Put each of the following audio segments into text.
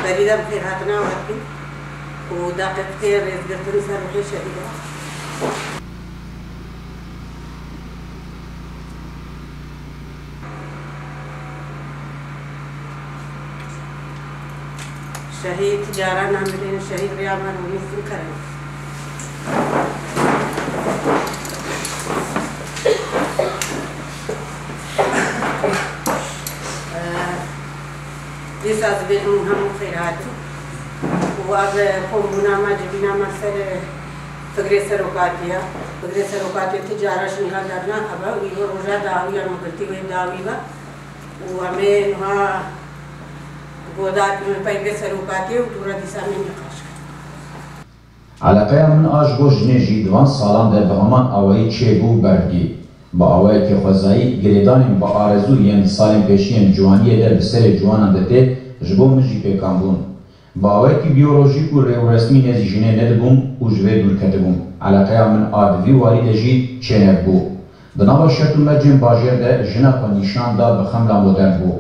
بريدة بخير هاتنا وهاتنا ودقيقتين رزقتني سرحي شهيدة. شهيد تجارة نعملين شهيد رياض مرموني في الكرم. لسه بينهم هم خيرات وأب قومنا ما جبنا مثل فقري سروقاتيا فقري سروقاتيا تجارة شنقال دارنا خبا ويروجا داوية مقلتي وين داوية وهمين ها بودات من فقري سروقاتيا وتورا ديسا من نقاش. علاقه من آجبو جنجی دوان سالان ده بهمان آوایی چه بو بردی با آوایی که خوزایی گریدانیم با آرزو ین سالین پیشین جوانیه ده بسر جوانان ده ته جبو مجی پیکان بون با آوایی که بیولوژیک و رسمی نزی جنه ندبون و جوه دور کتبون علاقه من آدوی واری ده جی چه نبو بنابر شکل مجم باجر ده جنه که نیشان دا بخملا مدرن بو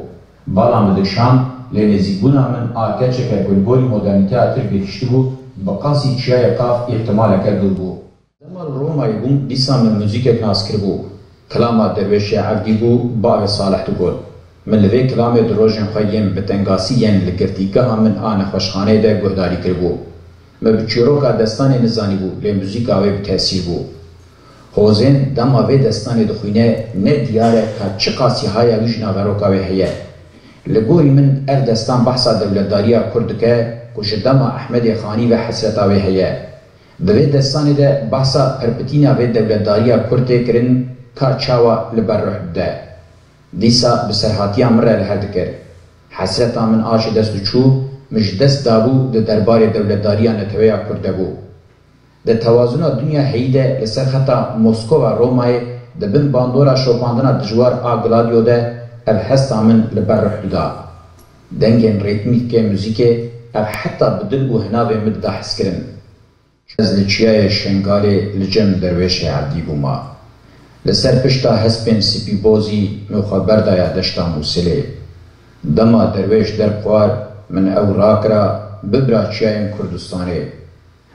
بالا مدکشان لنزیک بونا من آکه چکر گلگولی مدرنیته آتر بکشتی بو بقاسی چیای قاف احتمال کرده بو. زمان رومای بون دیسا من موزیک ناس کرد بو. کلام درویش عبدی بو باغ صالح تقول. من لوی کلام دروژن خواهیم بتنگاسی ین لگرتیگه من آن خوشخانه ده گهداری کرد بو. مبچیرو که دستان نزانی بو لی موزیک آوی بتاثیر بو. خوزین دم آوی دستان دخوینه نه دیاره که چه قاسی های ویش ناغرو کاوی هیه. لگوری من دستان بحثا دولتداریا کرد که وشدما احمد خانی و حسرت آوی هیا. دوی دستانی ده بحثا پرپتینا و دولتداریا کرده کرن کار چاوا لبر روح ده. دیسا بسرحاتی امره لحد کر. حسرت من آش دست چو مش دست دابو ده دربار دولتداریا نتویا کرده بو. ده توازن دنیا هیده لسر خطا موسکو و رومای ده بن باندورا شوپاندنا دجوار آگلادیو ده اب هستا من لبر روح ده. دنگن ریتمیک موزیک اب حتی بدل و هناوی مدده حس کرن. از لچیای شنگالی لجم درویش عبدی بوما. لسر پشتا هسپین سپی بوزی مخبر دایا دشتا موسیلی. دما درویش در قوار من او راکرا ببرا چیایم کردستانی.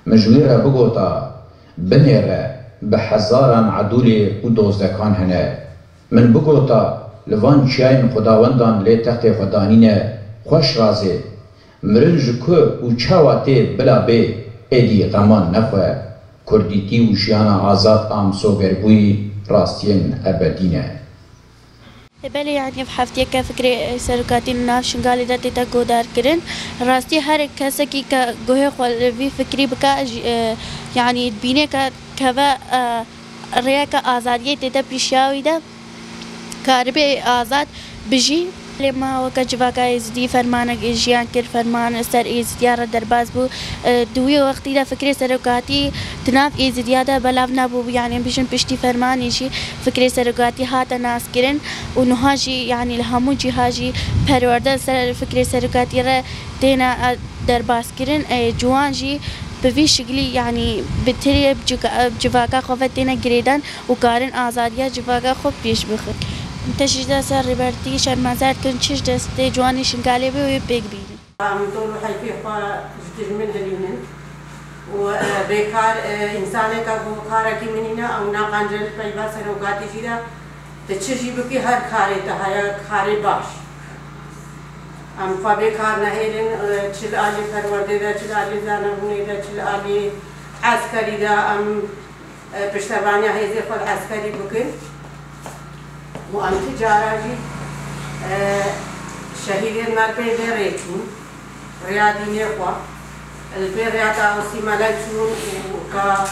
مجوی را بگوتا بنیره به هزاران عدولی و دوزدکان هنه. من بگوتا لوان چیایم خداوندان لی تخت خدانینه خوش رازی. مرنج که او چاواته بلا به ایدی غمان نخواه کردیتی و شیانا آزاد آمسو گربوی راستین ابدینه. بله يعني بحفتي كفكرة سرقاتي ناف شنقالي دا تيتا قودار كرن راستي هر كسا كي كجوه خال في فكري بكا يعني تبينه كوا رياك آزادية تيتا بيشاوي دا كاربي آزاد بجي لما وكجواكا إزدي فرمانك إجيان كر فرمان سر إزديار درباز بو دوي وقتي دا فكرة سرقاتي تناف إزديادا بلاف نابو يعني بيشن بيشتي فرمان إيشي فكرة سرقاتي هاتا ناس كرن ونهاجي يعني لهمو جهاجي پرورده سر فكرة سرقاتي را تينا درباز كرن جوان جي بوی شکلی يعني بتري بجواكا خوفتنا گریدن وكارن آزادية جواكا خوب پیش بخور. تشجيع سر ريبرتي شرمازات كن تشج دست جواني شنقالي بي بيج بي. مطلوب حي في خا جديد من اليومين وبيكار إنسانه كابو خارجي منينا أو ناقانجل بيبا سروقاتي جدا تشجي بكي هر خاري تهايا خاري باش. فبيكار نهيلن تشل علي فرورده دا تشل علي زانبوني دا تشل علي عسكري دا بشتبانيا هيزي خود عسكري بكي. وأن تجارجي شهيد المربي بريتون رياضي نقوى البريات أو سيمالجون وكا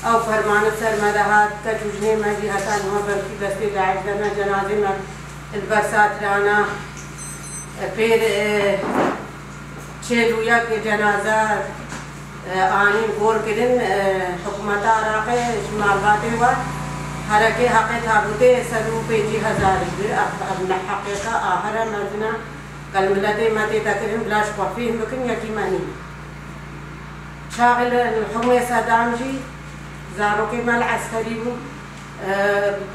أو فرمان سرمدهات كجوجني مجيهات أنها بركي دستي داعش دنا جنازة البرسات رانا फिर चेलुया के जनाजा आनी गोर के दिन हुकूमत आराक़े शुमाबाते हुआ हरके हक़े थाबुते सरूपे जी हज़ारी अब नहक़ेका आहरा मजना कलमलते मते तकरीम ब्लाश कॉफी मकन यकीमनी शागल हुकूमत सदाम जी ज़ारो के मल अस्करी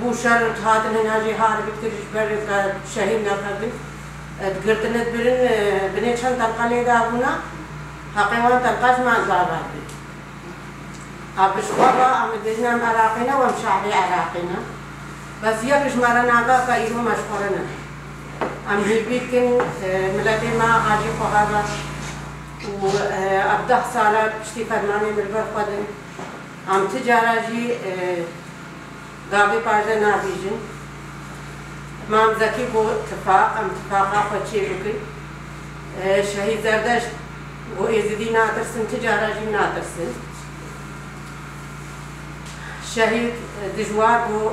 बूशर उठाते हैं ना जी हार बितर बर का शहीद न कर تقرتنت برن بنيتشان تلقى دابونا حقيقة تلقاش مع الضربات أبشوابا أمدجنا عراقنا ومشاعري عراقنا بس يكش مرنا با كايرو مشهورنا أم هيبيكن ملاتي ما عاجي خغابا وأبدأ سالة بشتي فرماني بالبر قدم أم تجارجي قابي باجة نابيجن مام زكي بو اتفاق أم اتفاقا خدشي بكي شهيد زردشت وإزدي ناترسن تجارجي ناترسن شهيد دجوار بو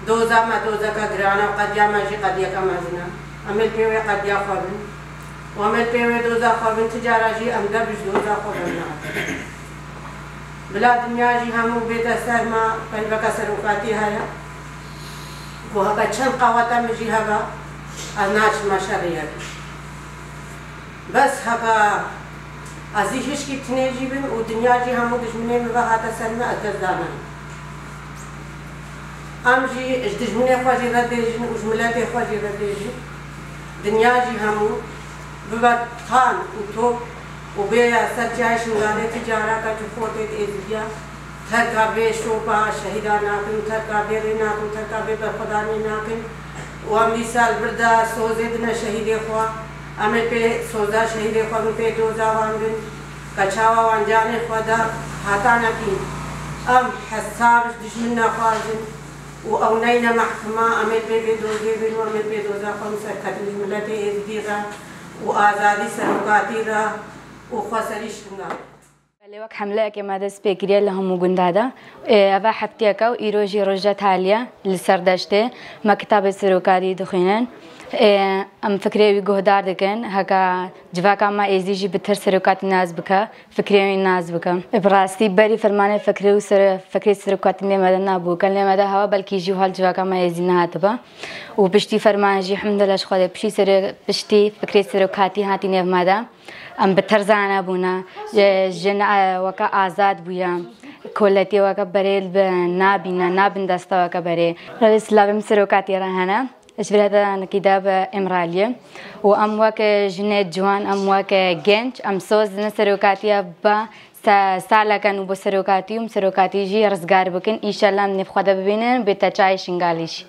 دوزا ما دوزا كدرانا قد يا ماجي قد يا كمازنا أمل بيوي قد يا خابن وأمل بيوي دوزا خابن تجارجي أم دبج دوزا خابن بلا دنيا جي همو بيت أسر ما قلبك سروقاتي هيا وهكا چند قواتا مجي هبا أناش ما شريا بس هكا أزيشش كي تنيجي بن ودنيا جي همو دجمني مبا هاتا سلمة أتزدانا أم جي دجمني خواجي رديجن وجملاتي خواجي رديجن دنيا جي همو ببا خان وطوب وبيا سرجاش نغالي تجارة كتفوتت إزديا تركابي شوبا شهيدا ناكن تركابي ريناكن تركابي برخداني ناكن ومثال بردا سوزدنا شهيدي خوا أمي بي سوزا شهيدي خوا من بي دوزا وانبن كچاوا وانجاني خوا هاتانا كين أم حسابش دجمنا خوازن وأونينا محكمة أمي بي دوزي بن وأمي بي دوزا خوا مسكتن ملتي إزديغا وآزادي سروقاتي را وخواسريش نغا لوك حملة كما دس بكريا لهم وجند هذا أبا حبتيكا وإيروجي رجت عالية للسردشته مكتب سروقاتي دخينن أم فكري وجهدار دكان هكا جواكا ما إزيجي بتر سروقات الناس بكا فكري الناس بكا براستي بري فرمانة فكري سروقات اللي مدنا بوكا اللي مدا هوا بلكي جوهال جواكا ما إزينا هاتبا وبشتي فرمانة جي الحمد لله شخوذ بشتي فكري سروقاتي هاتي نيف مدا أم بترزانا بونا جن وكا آزاد بويا كلتي وكا بريل نابينا نابن دستا وكا بري رئيس لابم سروقاتي راهنا اشبرها نكتاب إمرالية وأم وكا جنات جوان أم وكا جنش أم سوز نسروقاتي با سالا كانوا بسروقاتي ومسروقاتي جي رزقار بكن إن شاء الله من فخذ ببينن بتجاي شنغاليش